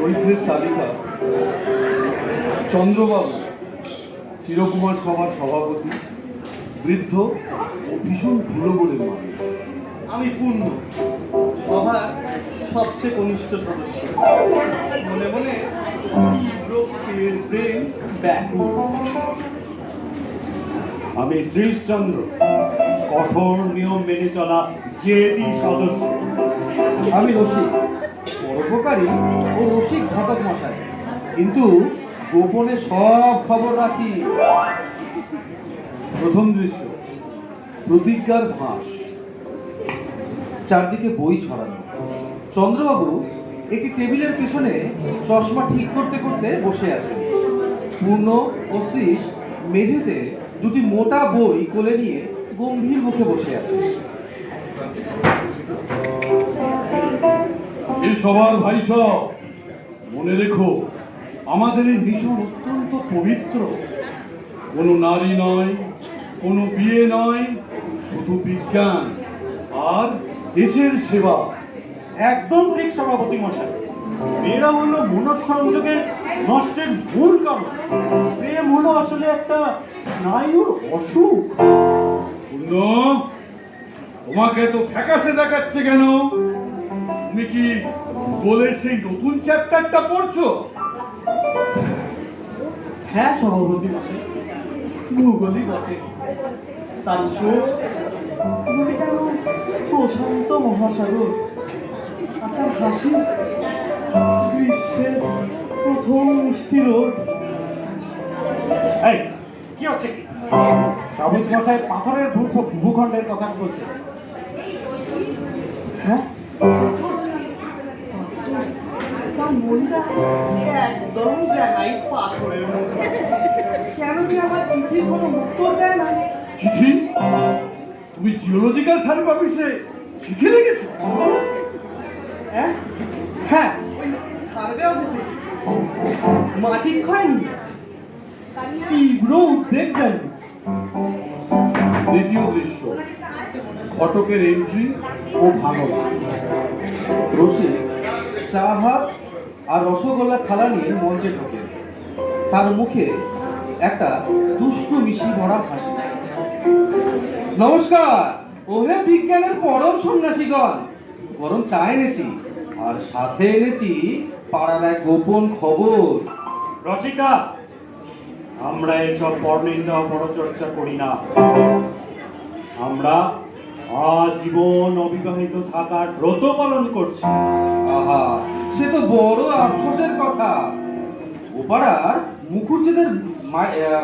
দরিদ্রের তালিকা চন্দ্রবাবু, চিরকুমার সভার সভাপতি, বৃদ্ধ ও ভীষণ ধুলোগড়ের মানুষ। আমি পূর্ণ, সভার সবচেয়ে কনিষ্ঠ সদস্য। মনে মনে তীব্র প্রেম ব্যাকুল। আমি শ্রীশচন্দ্র, কঠোর নিয়ম মেনে চলা জেদি সদস্য। আমি রসিক, পরোপকারী ও রসিক ঘটক মশাই, কিন্তু গোপনে সব খবর রাখি। প্রথম দৃশ্য, প্রতিজ্ঞার ফাঁস। চারদিকে বই ছড়ানো। চন্দ্রবাবু একটি টেবিলের পিছনে চশমা ঠিক করতে করতে বসে আছেন। পূর্ণ ও শ্রীশ মেঝেতে দুটি মোটা বই কোলে নিয়ে গম্ভীর মুখে বসে আছে। এই সবার ভাই সব, মনে রেখো আমাদের এই মিশন অত্যন্ত পবিত্র। কোনো নারী নয়, কোনো বিয়ে নয়, শুধু বিজ্ঞান আর দেশের সেবা। একদম ঠিক সভাপতি মশাই। মেয়েরা হলো মনঃসংযোগের নষ্টের মূল কারণ। প্রেম হলো আসলে একটা স্নায়ুর অসুখ। পূর্ণ, তোমাকে তো ফ্যাকাসে দেখাচ্ছে কেন? তুমি কি বলে সেই নতুন চ্যাপ্টারটা পড়ছো? হ্যাঁ সভাপতি মশাই, ভূগোলই বটে। তার চোখ দুটি যেন প্রশান্ত মহাসাগর, আর তার হাসি গ্রীষ্মের প্রথম মিষ্টি রোদ। এই কি হচ্ছে কি? সবুজ মশাই পাথরের ভূখণ্ডের কথা বলছে। হ্যাঁ, তার মনটা একদম গ্রানাইট পাথরের মতো। কেন যে আমার চিঠির কোনো উত্তর দেয় না? চিঠি? তুমি জিওলজিক্যাল সার্ভে অফিসে চিঠি লিখেছো? হ্যাঁ হ্যাঁ, ওই সার্ভে অফিসে মাটি ক্ষয় নিয়ে তীব্র উদ্বেগ জানি। দ্বিতীয় দৃশ্য, ঘটকের এন্ট্রি ও ভাঙন। রসিক চা ভাত আর রসগোল্লা থালা নিয়ে মঞ্চে ঢোকে। তার মুখে একটা দুষ্টু মিশি ভরা হাসি। নমস্কার, ওহে বিজ্ঞানের পরম সন্ন্যাসীগণ, গরম চা এনেছি আর সাথে এনেছি পাড়ার এক গোপন খবর। রসিকা, আমরা এসব পরনিন্দা পরচর্চা করি না। আমরা আজীবন অবিবাহিত থাকার ব্রত পালন করছি। আহা, সে তো বড় আফসোসের কথা। ও পাড়ার মুখুজ্জেদের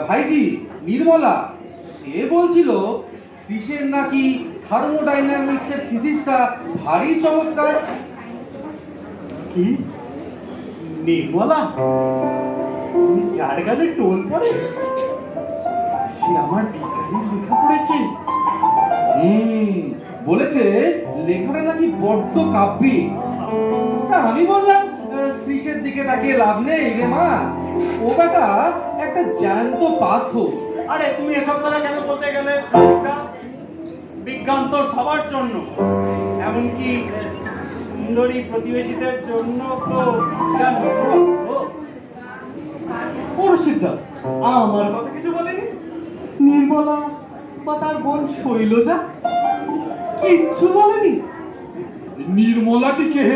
ভাইজি নির্মলা, সে বলছিল শ্রীশের নাকি থার্মোডাইনামিক্সের থিসিসটা ভারী চমৎকার। কি? নির্মলা? তুমি যার গালে টোল পড়ে? সে আমার বিজ্ঞানের লেখা পড়েছে। বলেছে লেখাটা নাকি বড্ড কাব্যিক। তা আমি বললাম শ্রীশের দিকে তাকিয়ে লাভ নেই রে মা, ও বেটা একটা জ্যান্ত পাথর। আরে তুমি এসব কথা কেন বলতে গেলে? বিজ্ঞান তো সবার জন্য, এমনকি সুন্দরী প্রতিবেশীদের জন্য তো বিজ্ঞান অপূর্ব। পরশিদ্ধা আমার কথা কিছু বলেনি? নির্মলা বা তার বোন শৈলজা কিচ্ছু বলেনি? নির্মলাটিকে,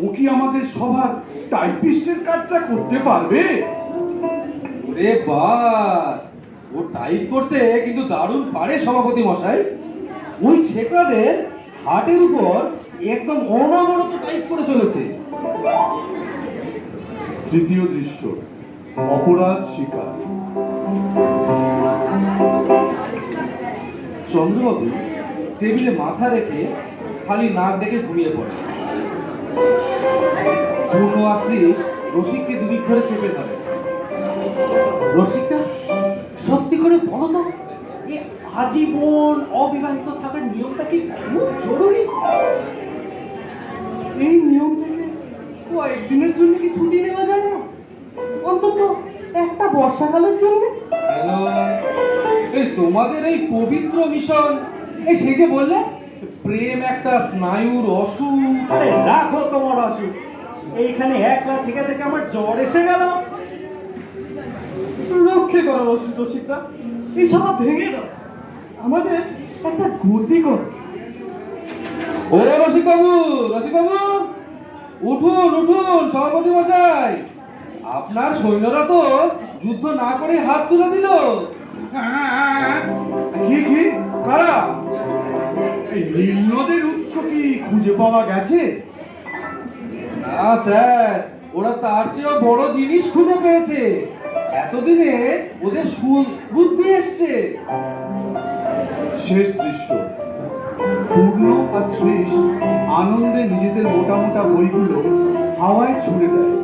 ও কি আমাদের সবার টাইপিস্টের কাজটা করতে পারবে? ওরে বাস, ও টাইপ করতে কিন্তু দারুণ পারে সভাপতি মশাই। ওই ছেকড়াদের হাটের উপর একদম অনবরত টাইপ করে চলেছে। তৃতীয় দৃশ্য, অপরাধ শিকার। চন্দ্রবাবু টেবিলে মাথা রেখে খালি নাক ডেকে ঘুমিয়ে পড়ে। পূর্ণ আর শ্রীশ রসিককে দুদিক ধরে চেপে ধরে। রসিকদা, সত্যি করে বলো তো, এই আজীবন অবিবাহিত থাকার নিয়মটা কি খুব জরুরি? এই নিয়ম থেকে কয়েকদিনের জন্য কি ছুটি নেওয়া যায় না? অন্তত একটা বর্ষাকালের জন্য? হ্যালো, এই তোমাদের এই পবিত্র মিশন, এই সেই যে বললে প্রেম একটা স্নায়ুর অসুখ। আরে রাখো তোমার অসুখ, এইখানে একলা থেকে থেকে আমার জ্বর এসে গেল। রক্ষে করো রসিকদা, এই সভা ভেঙে দাও, আমাদের একটা গতি করো। ও রসিকবাবু, রসিকবাবু, উঠুন উঠুন সভাপতি মশাই, আপনার সৈন্যরা তো যুদ্ধ না করে হাত তুলে দিল। কি কারা? এই নীল নদের উৎস কি খুঁজে পাওয়া গেছে? না স্যার, ওরা তার চেয়েও বড় জিনিস খুঁজে পেয়েছে। এতদিনে ওদের বুদ্ধি এসছে। শেষ দৃশ্য, পূর্ণ আর শ্রীশ আনন্দে নিজেদের মোটা মোটা বইগুলো হাওয়ায় ছুড়ে দেয়।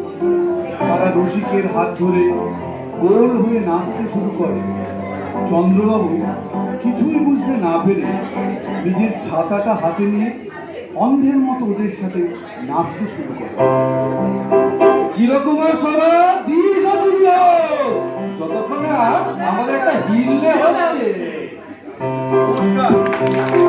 তারা রসিকের হাত ধরে গোল হয়ে নাচতে শুরু করে। চন্দ্রবাবু কিছুই বুঝতে না পেরে নিজের ছাতাটা হাতে নিয়ে অন্ধের মতো ওদের সাথে নাচতে শুরু করে। চিরকুমার সভা দীর্ঘ দীর্ঘ, যতক্ষণ না আমাদের একটা হিললে হচ্ছে। নমস্কার।